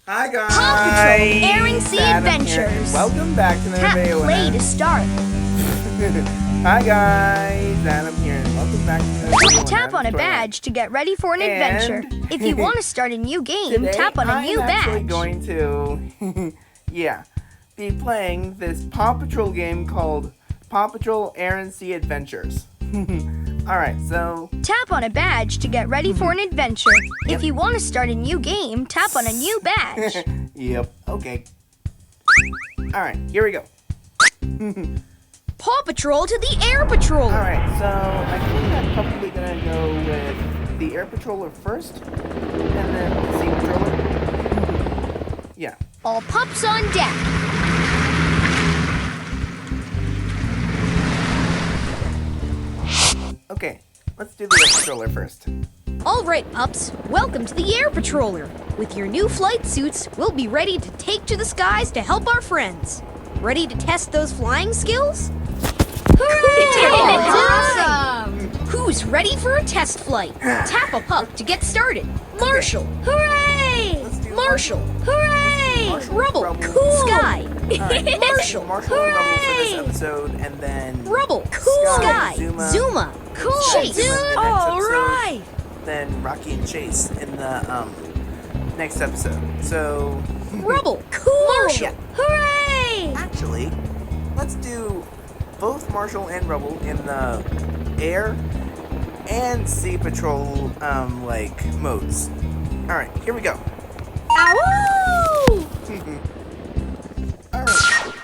Hi guys! Paw Patrol Air and Sea Adventures. Welcome back to another Tap video. play to start. Hi guys, Adam here, and welcome back to another video. Tap on a badge to get ready for an adventure. If you want to start a new game, Today, tap on a new I'm actually badge. going to, be playing this Paw Patrol game called Paw Patrol Air and Sea Adventures. Alright, so... Tap on a badge to get ready for an adventure. If you want to start a new game, tap on a new badge. Yep, okay. Alright, here we go. Paw Patrol to the Air Patroller. Alright, so I think I'm probably gonna go with the Air Patroller first, and then the Sea Patroller. Yeah. All pups on deck. Okay, let's do the Air Patroller first. All right, pups, welcome to the Air Patroller. With your new flight suits, we'll be ready to take to the skies to help our friends. Ready to test those flying skills? Awesome! Who's ready for a test flight? Tap a pup to get started. Marshall. Hooray! Let's do Marshall. Hooray! Marshall, Rubble. Rubble. Cool. Sky. Alright, Marshall. Marshall and Rubble for this episode, and then Rubble. Cool. Sky. Sky. Zuma. Zuma. Cool. Chase. Zuma in the next All episode. right. Then Rocky and Chase in the next episode. So Rubble. Cool. Marshall. Hooray! actually, let's do both Marshall and Rubble in the air and sea patrol modes. All right, here we go. Ow! All right.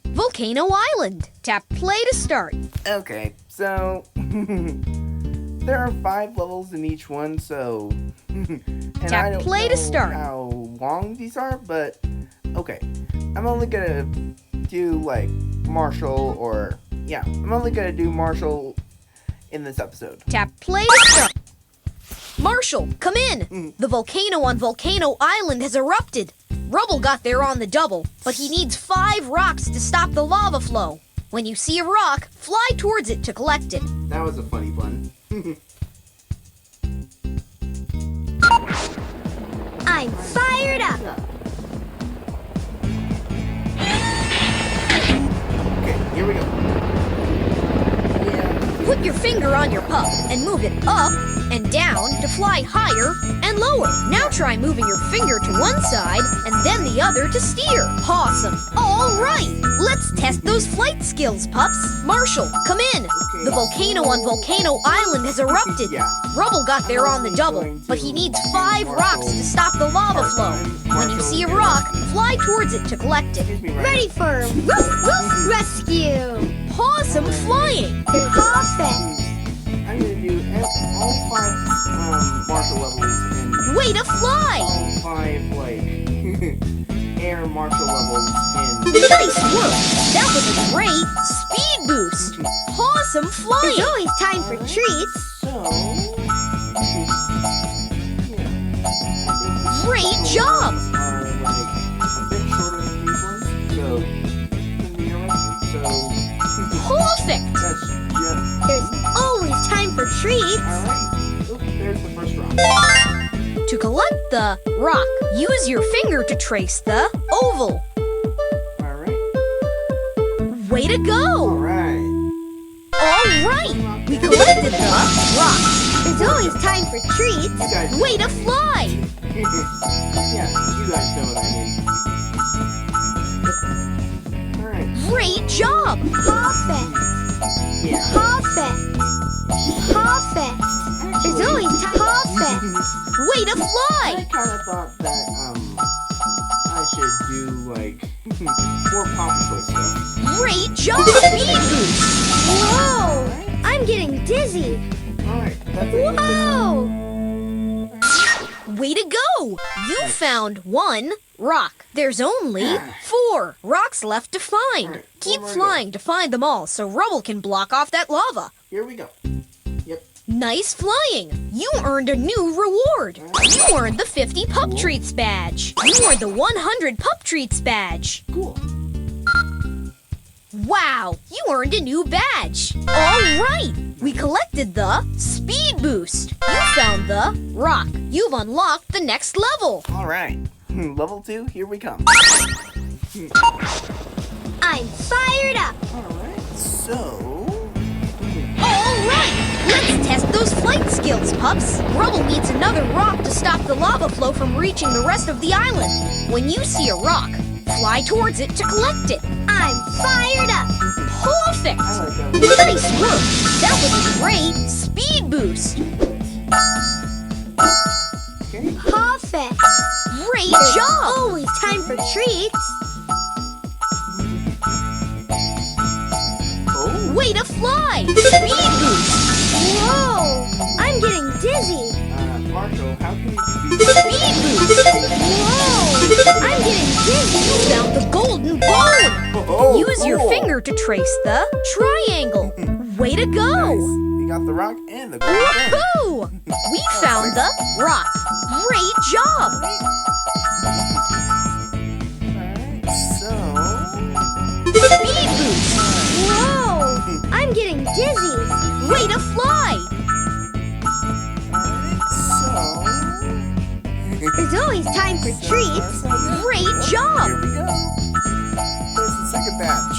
Volcano Island. Tap play to start. Okay, so there are 5 levels in each one, so and Tap I don't play know to start. how long these are, but okay. I'm only gonna do like Marshall I'm only gonna do Marshall in this episode. Tap play to start. Marshall, come in. The volcano on Volcano Island has erupted. Rubble got there on the double, but he needs 5 rocks to stop the lava flow. When you see a rock, fly towards it to collect it. That was a funny pun. I'm fired up. Okay, here we go. Yeah. Put your finger on your pup and move it up and down to fly higher and lower. Now try moving your finger to one side and then the other to steer. Awesome. All right. Let's test those flight skills, pups. Marshall, come in. The volcano on Volcano Island has erupted. Yeah. Rubble got there on the double, but he needs 5 rocks to stop the lava flow. When you see a rock, fly towards it to collect it. Excuse me, right? Ready for woof woof rescue. Awesome flying. Perfect. I'm gonna do all 5 Marshall levels and Way to fly. all 5 air Marshall levels in. Nice work! That was a great speed boost! Awesome There's flying! always time for treats. So Great job! These are like a bit shorter than these ones, so Perfect! that's just There's always time for treats. alright. Oop, there's the first rock. To collect the rock, use your finger to trace the oval. Alright. Way to go! Alright. All right! We collected the rock. There's always time for treats. You guys Way to fly! yeah, you guys know what I mean. Alright. Great job! Perfect. Yeah. Perfect. Perfect. There's always time. Perfect. Way to I fly! kind of thought that I should do like more Paw Patrol stuff. Great job! Speed boost! Whoa! I'm getting dizzy. Alright, that's it. Whoa! Way to go! You found 1 rock. There's only 4 rocks left to find. Alright, Keep where do I go? flying to find them all so Rubble can block off that lava. Here we go. Yep. Nice flying! You earned a new reward. You earned the 50 Pup Treats badge. You earned the 100 Pup Treats badge. Cool. Wow, you earned a new badge. All right, we collected the speed boost. You found the rock. You've unlocked the next level. All right. Level 2, here we come. I'm fired up. All right. So. All right, let's test those flight skills, pups. Rubble needs another rock to stop the lava flow from reaching the rest of the island. When you see a rock, fly towards it to collect it. I'm fired up. Perfect! I like that. Nice work! That was a great speed boost. Okay. Perfect. Great There's job! always time for treats. Oh. Way to fly! Speed boost! Whoa! I'm getting dizzy. Marshall, how can you do Speed boost! Whoa! I'm getting dizzy. You found the golden bone! Oh, Use your cool. finger to trace the triangle. Way to go! Nice. You got the rock and the golden bone. Woohoo! We found the rock. Great job! Alright, so. Speed boost! Whoa! I'm getting dizzy. Way to fly! Alright, so. There's always time for treats. Great Here job! we go. There's the second batch.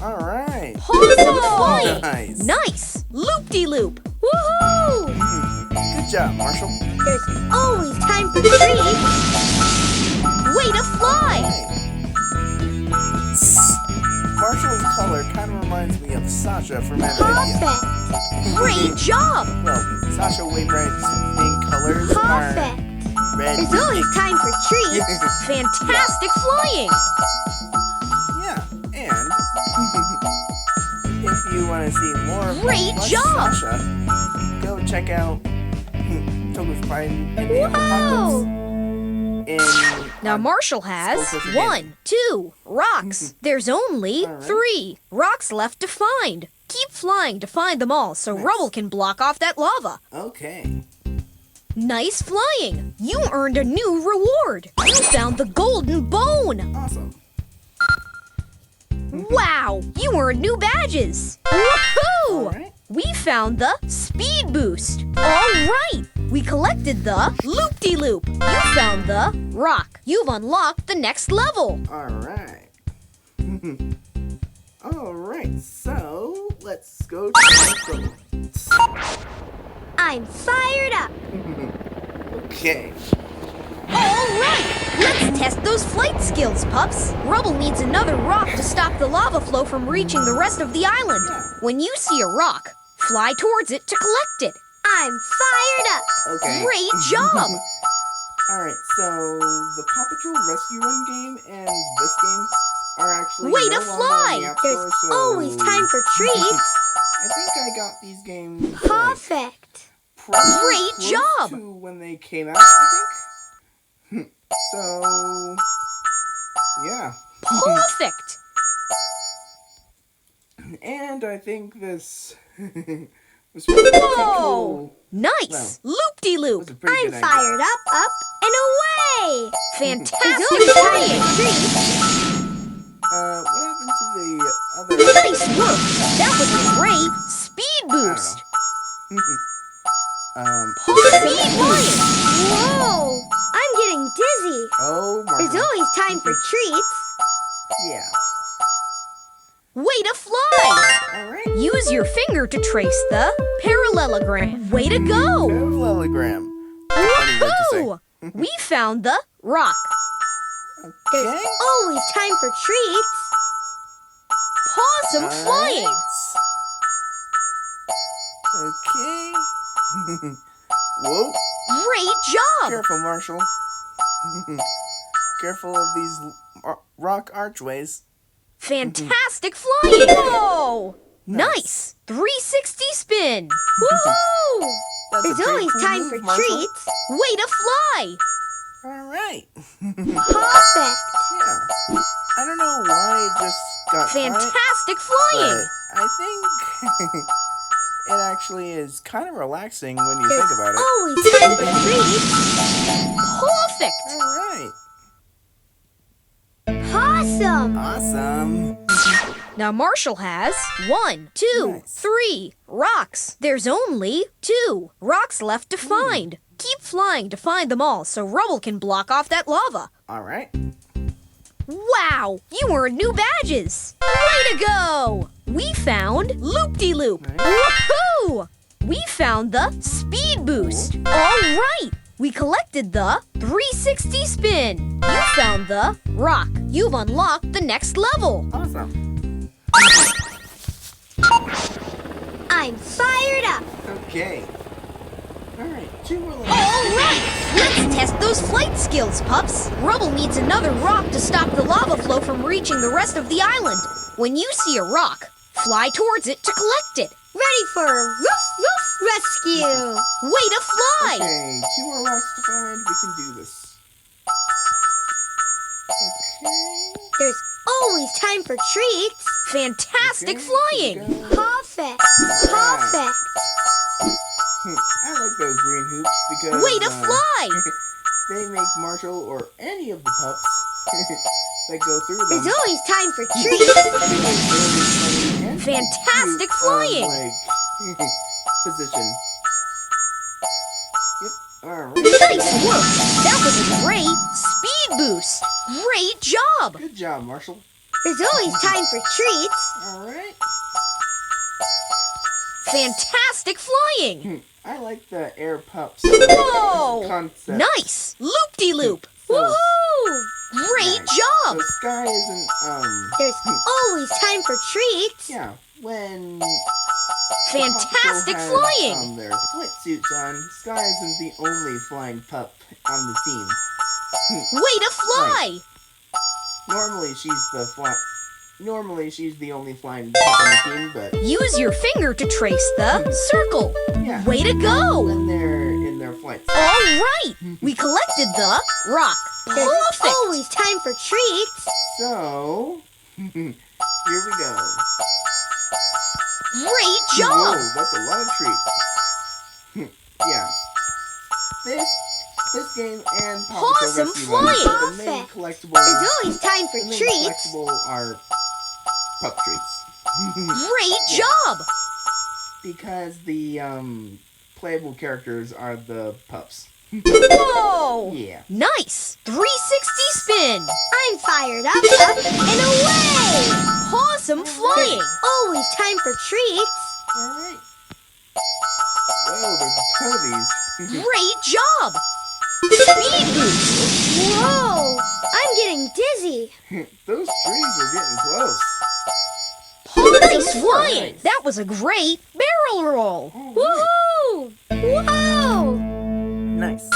Alright. Awesome flying! Nice. Nice! Loop-de-loop! Woohoo! Good job, Marshall. There's always time for treats. Way to fly! Marshall's color kind of reminds me of Sasha from Anastasia. Perfect. Great job! Well, Sasha Waybright's main colors are Perfect. red. There's always time for treats. Fantastic flying! Yeah, and if you want to see more of Great Plus job! Sasha, go check out Togo's Pride in the Whoa! Apocalypse. In Now Marshall has School Social 1, 2 rocks. There's only All right. 3 rocks left to find. Keep flying to find them all so Nice. Rubble can block off that lava. Okay. Nice flying! You earned a new reward. You found the golden bone. Awesome. Wow! You earned new badges. Woohoo! All right. We found the speed boost. All right! We collected the loop-de-loop. You found the rock. You've unlocked the next level. All right. All right. So let's go to the I'm fired up. Okay. All right! Let's test those flight skills, pups. Rubble needs another rock to stop the lava flow from reaching the rest of the island. Yeah. When you see a rock, fly towards it to collect it. I'm fired up. Okay. Great job! All right. So the Paw Patrol Rescue Run game and this game are actually Way no to longer fly! on the App There's Store, so always time for treats. I think I got these games like, Perfect. probably Great close job! to when they came out. I think. So yeah. Perfect! And I think this was pretty Whoa! cool. Nice! Well, Loop-de-loop! It was a pretty I'm good idea. fired up, and away. Fantastic There's always time flying! for treats. What happened to the other? Nice work! That was a great speed I don't boost! know. Speed flying! Whoa! I'm getting dizzy. Oh my. There's always time for treats. Yeah. Way to fly! All right. Use your finger to trace the parallelogram. Way to go! Parallelogram. Funny word to say. Woohoo! We found the rock. There's Okay. always time for treats. Awesome All flying! right. Okay. Whoa. Great job! Careful, Marshall. Careful of these rock archways. Fantastic flying! Whoa! Nice! 360 spin! Woohoo! That's a There's pretty always cool time move, for Marshall. treats. Way to fly! All right. Perfect. Yeah. I don't know why it just got quiet, Fantastic but flying! I think it actually is kind of relaxing when you There's think about it. always time for treats. Perfect! All right. Awesome. Awesome! Awesome. Now Marshall has 1, 2, Nice. 3 rocks. There's only 2 rocks left to find. Keep flying to find them all so Rubble can block off that lava. All right. Wow! You earned new badges! Way to go! We found Loop-de-Loop. Nice. Woohoo! We found the Speed Boost. All right! We collected the 360 Spin. You found the Rock. You've unlocked the next level. Awesome. I'm fired up! Okay. All right. 2 more levels. All right! Let's test those flight skills, pups. Rubble needs another rock to stop the lava flow from reaching the rest of the island. When you see a rock, fly towards it to collect it. Ready for a roof rescue! Way to fly! Okay. 2 more rocks to find. We can do this. Okay. There's always time for treats! Fantastic Okay, flying! here we go. Perfect! Perfect! I like those green hoops because Way to fly! they make Marshall or any of the pups that go through them. There's always time for treats! and Fantastic cute, flying! like, position. Yep. All right. Nice work! That was a great speed boost! Great job! Good job, Marshall. There's always time for treats! All right. Fantastic flying! I like the air pups Whoa! concept. Nice! Loop-de-loop! So- Woohoo! Great Nice. job! So Sky isn't There's always time for treats! yeah. When Fantastic Pups flying! Their flight suits on. Sky isn't the only flying pup on the team. Way to fly! Normally she's the only flying pup on the team, but Use your finger to trace the circle. yeah. Way to go! When they're in their flight suits. All right! We collected the rock. There's Perfect! always time for treats! So here we go. Great job! Whoa, that's a lot of treats. Yeah. This game and Paw Patrol Awesome Rescue Run, flying. the main Perfect. collectible. There's always time for The main treats! collectible are pup treats. Great Yeah. job! Because the playable characters are the pups. Whoa! Yeah. Nice! 360 spin! I'm fired up and away! Awesome flying! Always time for treats! Alright. Whoa, there's a ton of these. Great job! Speed boost! Whoa! I'm getting dizzy! Those trees are getting close. Nice flying! That was a great barrel roll! Woohoo! Whoa! Nice.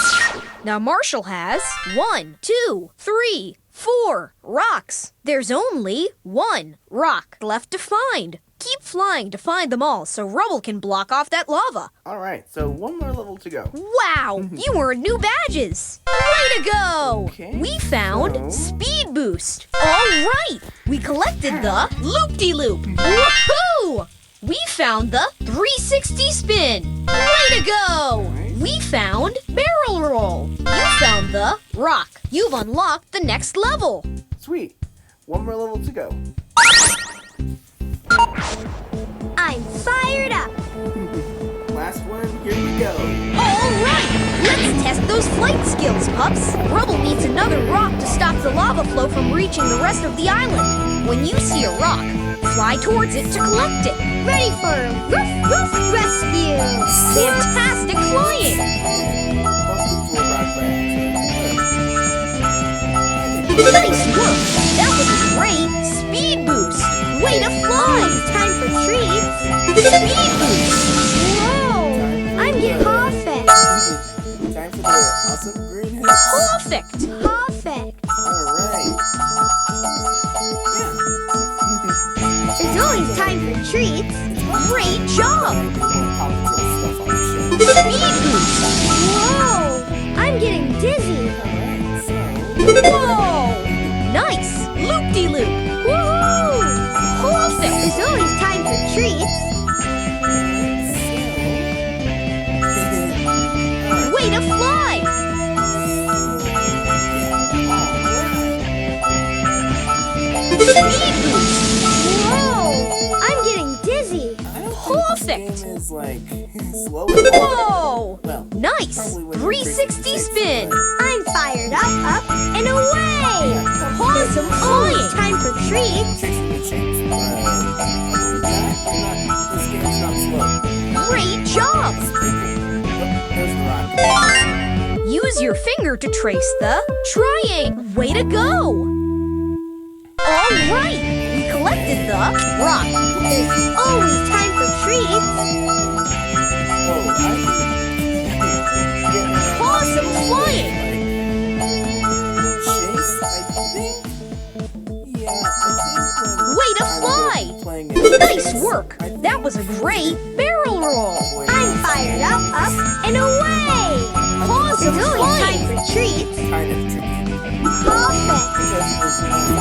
Now Marshall has 1, 2, 3, 4 rocks. There's only 1 rock left to find. Keep flying to find them all so Rubble can block off that lava. Alright, so 1 more level to go. Wow! You earned new badges! Way to go! Okay, We found so- Speed Boost. All right! We collected the Loop-de-Loop. Woohoo! We found the 360 Spin. Way to go! Nice. We found Barrel Roll. You found the Rock. You've unlocked the next level. Sweet. 1 more level to go. I'm fired up! Last one, here we go. All right! Let's test those flight skills, pups. Rubble needs another rock to stop the lava flow from reaching the rest of the island. When you see a rock, fly towards it to collect it. Ready for a roof rescue! Fantastic flying! Bumped into a rock by accident. Nice work! That was a great speed boost! Way to fly! Time for treats! Speed boost! Whoa! I'm getting perfect! Time for the awesome green hits. Perfect! Perfect! Alright. Yeah. There's always time for treats! Great job! Paw Patrol stuff on the show. Speed boost! Whoa! I'm getting dizzy! Alright, so... Whoa! Nice! Loop-de-loop! Woohoo! Perfect! There's always time for treats! Way to fly! like slow and Whoa! well, Nice! probably when you're 360 spin! I'm fired up, and away! Awesome flying! Time for treats. Tricks and shapes, this game's not slow. Great job! Oh, there's the rock. Use your finger to trace the trying. Way to go! All right, we collected the rock. There's always time for treats. Oh, Awesome flying! Chase, I think. Yeah, I think Way to fly! playing Nice work! That was a great barrel roll. I'm fired up, and away! Awesome It's always flying! time for treats. kind of tricky. Perfect. Because there's no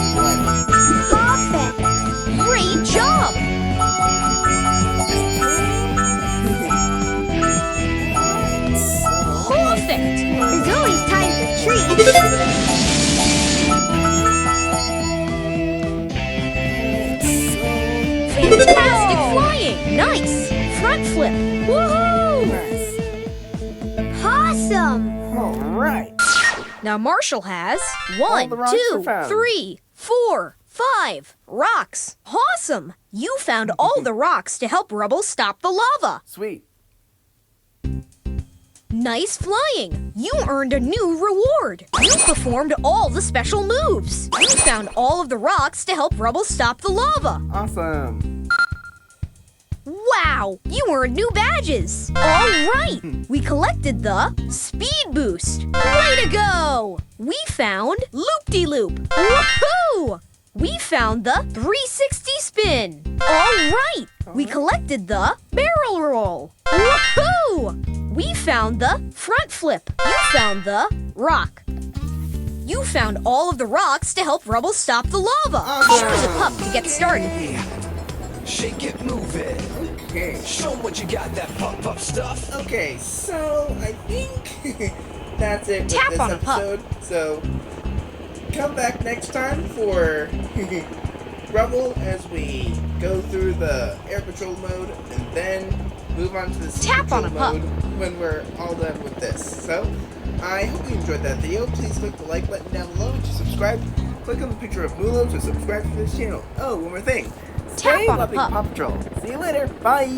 Perfect. Great job! Perfect! There's always time for treats. Fantastic flying! Nice! Front flip! Woohoo! Awesome. Alright. Now Marshall has All the rocks are 1, 2, found. 3, 4, 5 rocks. Awesome! You found all the rocks to help Rubble stop the lava. Sweet. Nice flying! You earned a new reward. You performed all the special moves. You found all of the rocks to help Rubble stop the lava. Awesome. Wow! You earned new badges. All right! We collected the speed boost. Way to go! We found loop-de-loop. Woohoo! We found the 360 spin. All right! We collected the barrel roll. Woohoo! We found the front flip. You found the rock. You found all of the rocks to help Rubble stop the lava. Choose a pup to get started. Shake it, move it. Okay. Show 'em what you got, that pop stuff. Okay, so I think that's it with Tap this on a pup. episode. So come back next time for Rubble as we go through the Air Patrol mode and then move on to the Sea Tap Patrol on a pup. mode when we're all done with this. So I hope you enjoyed that video. Please click the like button down below to subscribe. Click on the picture of Mulo to subscribe to this channel. Oh, one more thing. Tap Stay on a loving pup. Paw Patrol. See you later. Bye.